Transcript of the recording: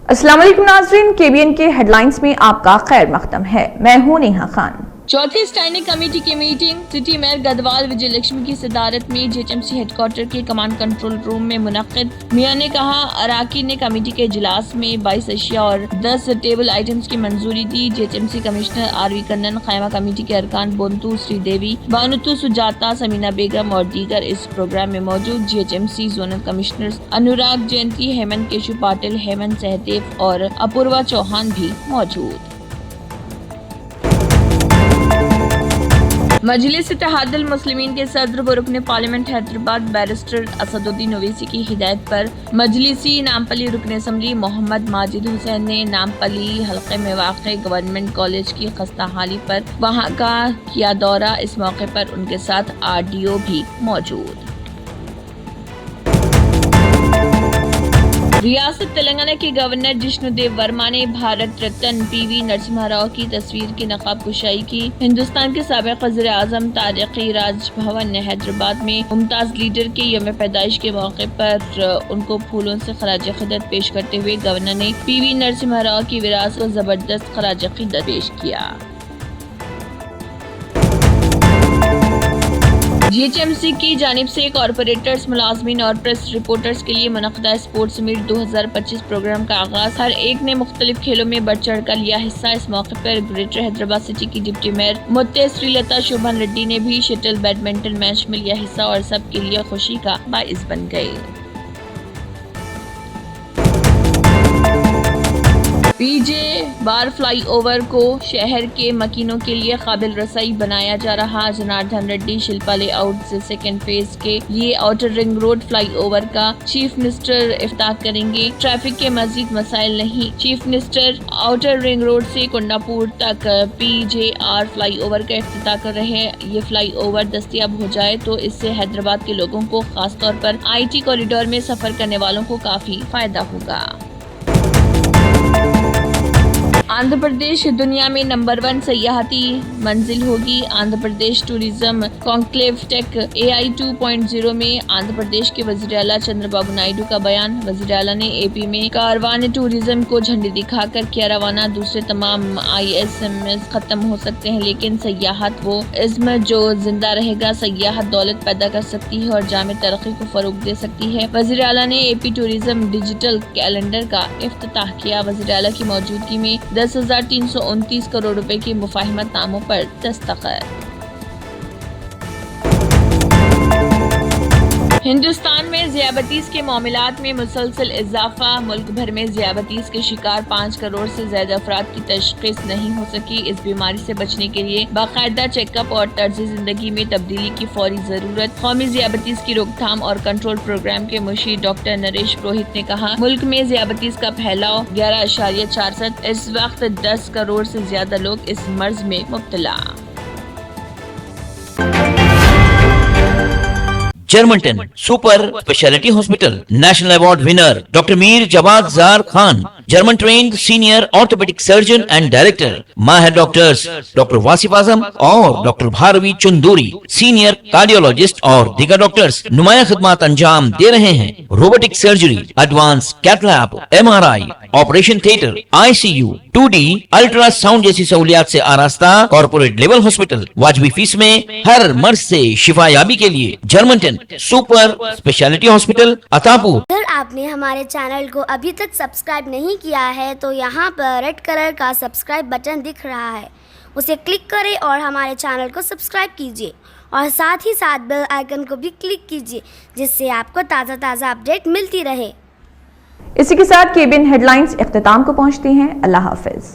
अस्सलाम वालेकुम नाज़रीन, KBN के हेडलाइंस में आपका खैर मकदम है। मैं हूं नेहा खान। चौथी स्टैंडिंग कमेटी की मीटिंग सिटी मेयर गदवाल विजय लक्ष्मी की सदारत में GHMC हेडक्वार्टर के कमांड कंट्रोल रूम में मुनक्किद। मेयर ने कहा, अराकीन ने कमेटी के इजलास में 22 अशिया और 10 टेबल आइटम्स की मंजूरी दी। GHMC कमिश्नर RV कन्नन, कायमा कमेटी के अरकान बोंतु श्रीदेवी, बानुतु सुजाता, समीना बेगम और दीगर इस प्रोग्राम में मौजूद। GHMC जोनल कमिश्नर अनुराग जयंती, हेमंत केशु पाटिल, हेमंत सहदेव और अपूर्वा चौहान भी मौजूद। मजलिस इत्तेहादुल मुस्लिमीन के सदर व रुकन पार्लियामेंट हैदराबाद बैरिस्टर असदुद्दीन ओवैसी की हिदायत पर मजलिसी नामपली रुकन असम्बली मोहम्मद माजिद हुसैन ने नामपली हल्के में वाक़े गवर्नमेंट कॉलेज की खस्ताहाली पर वहां का किया दौरा। इस मौके पर उनके साथ RDO भी मौजूद। रियासत तेलंगाना के गवर्नर जिष्णुदेव वर्मा ने भारत रत्न PV नरसिम्हा राव की तस्वीर की नकाब कुशाई की। हिंदुस्तान के साबिक़ वज़ीर आज़म तारिक़ी राजभवन ने हैदराबाद में मुमताज़ लीडर के यौम पैदाइश के मौके पर उनको फूलों से खराज क़दर पेश करते हुए गवर्नर ने PV नरसिम्हा राव की विरासत को ज़बरदस्त खराज क़दर पेश किया। GHMC की जानिब से कॉरपोरेटर्स, मुलाजमीन और प्रेस रिपोर्टर्स के लिए मुनक़दा स्पोर्ट्स मीट 2025 प्रोग्राम का आगाज। हर एक ने मुख्तलिफ खेलों में बढ़ चढ़ कर लिया हिस्सा। इस मौके पर ग्रेटर हैदराबाद सिटी की डिप्टी मेयर मुत्ते श्रीलता शोभन रेड्डी ने भी शटल बैडमिंटन मैच में लिया हिस्सा और सबके लिए खुशी का बाइस बन गए। PJ बार फ्लाई ओवर को शहर के मकीनों के लिए काबिल रसाई बनाया जा रहा। जनार्दन रेड्डी शिल्पा लेआउट से सेकेंड फेज के लिए outer ring road fly over का चीफ मिनिस्टर इफ्ताह करेंगे। ट्रैफिक के मजीद मसाइल नहीं। Chief minister outer ring road से कुंडापुर तक PJR फ्लाई ओवर का इफ्तिताह कर रहे हैं। ये फ्लाई ओवर दस्तयाब हो जाए तो इससे हैदराबाद के लोगों को खास तौर पर IT कॉरिडोर में सफर करने वालों को काफी फायदा होगा। आंध्र प्रदेश दुनिया में नंबर 1 सयाहती मंजिल होगी। Andhra Pradesh tourism conclave take AI 2.0 में आंध्र प्रदेश के वज़ीर आला चंद्रबाबू नायडू का बयान। वज़ीर आला ने AP में कारवान टूरिज्म को झंडी दिखाकर किया रवाना। दूसरे तमाम ISMS खत्म हो सकते हैं लेकिन सयाहत वो इज़्म जो जिंदा रहेगा। सयाहत दौलत पैदा कर सकती है और जामे तरक्की को फरोग दे सकती है। वज़ीर आला ने AP टूरिज्म डिजिटल कैलेंडर का इफ्तिताह किया। वज़ीर आला की मौजूदगी में 10,329 करोड़ रुपए के मुफाहिमत नामों पर दस्तखत। हिंदुस्तान में ज़ियाबतीस के मामलात में मुसलसल इजाफा। मुल्क भर में ज़ियाबतीस के शिकार 5 करोड़ से ज्यादा अफराद की तशख़ीस नहीं हो सकी। इस बीमारी से बचने के लिए बाकायदा चेकअप और तर्ज जिंदगी में तब्दीली की फौरी जरूरत। कौमी ज़ियाबतीस की रोकथाम और कंट्रोल प्रोग्राम के मुशीर डॉक्टर नरेश पुरोहित ने कहा, मुल्क में ज़ियाबतीस का फैलाव 11.67। इस वक्त 10 करोड़ से ज्यादा लोग इस मर्ज में मुब्तला। Germanten super speciality hospital national award winner doctor Mir Jawad Zar Khan, German trained senior orthopaedic surgeon and director. माहिर डॉक्टर्स डॉक्टर वासिफ आजम और doctor Bharvi Chanduri, senior cardiologist और दीगर डॉक्टर्स नुमाया खिदमत अंजाम दे रहे हैं। Robotic surgery, advance cath lab, MRI, operation theatre, ICU, 2D ultrasound जैसी सहूलियात से आरास्ता कॉर्पोरेट लेवल हॉस्पिटल। वाजबी फीस में हर मर्ज से शिफायाबी के लिए Germanton super speciality hospital Attapur. अगर आपने हमारे चैनल को अभी तक सब्सक्राइब नहीं किया है तो यहाँ पर रेड कलर का सब्सक्राइब बटन दिख रहा है, उसे क्लिक करें और हमारे चैनल को सब्सक्राइब कीजिए और साथ ही साथ बेल आइकन को भी क्लिक कीजिए जिससे आपको ताज़ा अपडेट मिलती रहे। इसी के साथ KBN हेडलाइंस इख्तिताम को पहुंचती हैं। अल्लाह हाफिज।